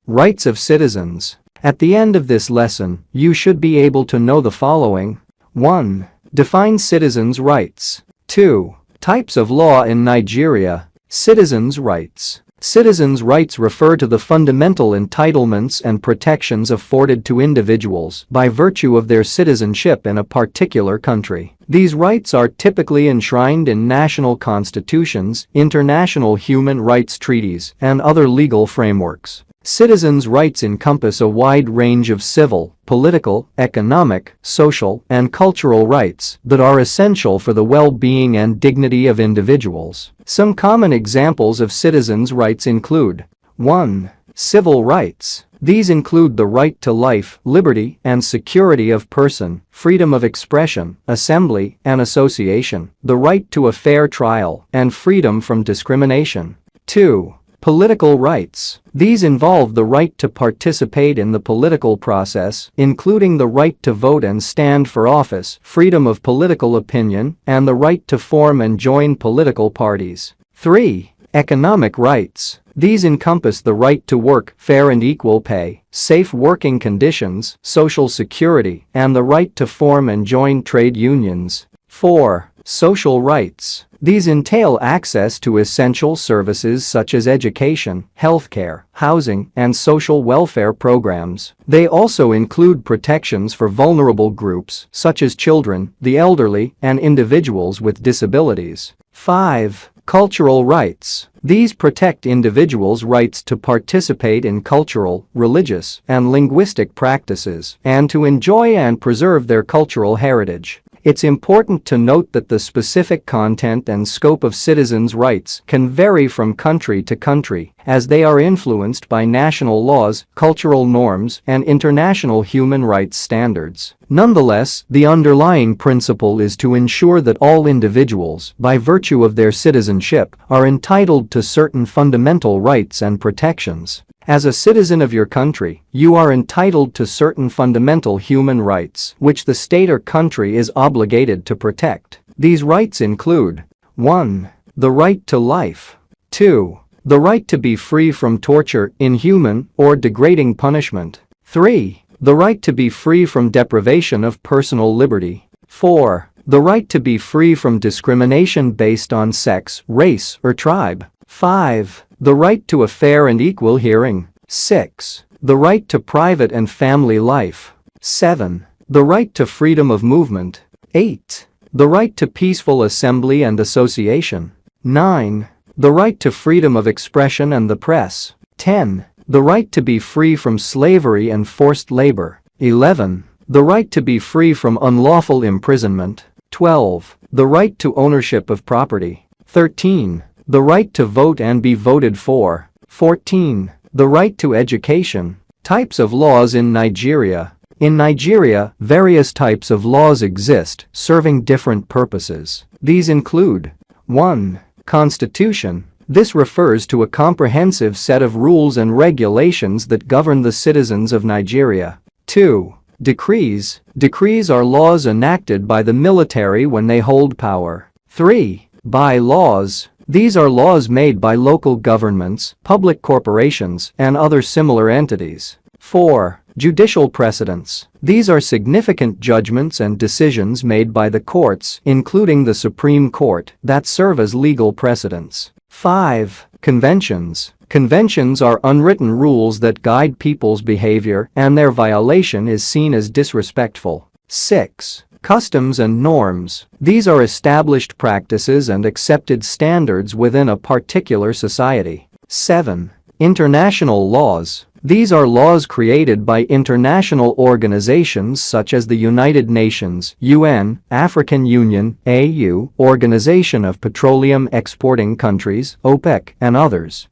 Rights of citizens. At the end of this lesson, you should be able to know the following. 1. Define citizens' rights. 2. Types of law in Nigeria. Citizens' rights. Citizens' rights refer to the fundamental entitlements and protections afforded to individuals by virtue of their citizenship in a particular country. These rights are typically enshrined in national constitutions, international human rights treaties, and other legal frameworks. Citizens' rights encompass a wide range of civil, political, economic, social, and cultural rights that are essential for the well-being and dignity of individuals. Some common examples of citizens' rights include 1. Civil rights. These include the right to life, liberty, and security of person, freedom of expression, assembly, and association, the right to a fair trial, and freedom from discrimination. 2. Political rights. These involve the right to participate in the political process, including the right to vote and stand for office, freedom of political opinion, and the right to form and join political parties. 3. Economic rights. These encompass the right to work, fair and equal pay, safe working conditions, social security, and the right to form and join trade unions. 4. Social rights. These entail access to essential services such as education, healthcare, housing, and social welfare programs. They also include protections for vulnerable groups such as children, the elderly, and individuals with disabilities. 5. Cultural rights. These protect individuals' rights to participate in cultural, religious, and linguistic practices and to enjoy and preserve their cultural heritage. It's important to note that the specific content and scope of citizens' rights can vary from country to country, as they are influenced by national laws, cultural norms, and international human rights standards. Nonetheless, the underlying principle is to ensure that all individuals, by virtue of their citizenship, are entitled to certain fundamental rights and protections. As a citizen of your country, you are entitled to certain fundamental human rights, which the state or country is obligated to protect. These rights include 1. The right to life. 2. The right to be free from torture, inhuman, or degrading punishment. 3. The right to be free from deprivation of personal liberty. 4. The right to be free from discrimination based on sex, race, or tribe. 5. The right to a fair and equal hearing. 6. The right to private and family life. 7. The right to freedom of movement. 8. The right to peaceful assembly and association. 9. The right to freedom of expression and the press. 10. The right to be free from slavery and forced labor. 11. The right to be free from unlawful imprisonment. 12. The right to ownership of property. 13. The right to vote and be voted for. 14. The right to education. Types of laws in Nigeria. In Nigeria, various types of laws exist, serving different purposes. These include 1. Constitution. This refers to a comprehensive set of rules and regulations that govern the citizens of Nigeria. 2. Decrees. Decrees are laws enacted by the military when they hold power. 3. Bylaws. These are laws made by local governments, public corporations, and other similar entities. 4. Judicial precedents. These are significant judgments and decisions made by the courts, including the Supreme Court, that serve as legal precedents. 5. Conventions. Conventions are unwritten rules that guide people's behavior, and their violation is seen as disrespectful. 6. Customs and norms. These are established practices and accepted standards within a particular society. 7. International laws. These are laws created by international organizations such as the United Nations, UN, African Union, AU, Organization of Petroleum Exporting Countries, OPEC, and others.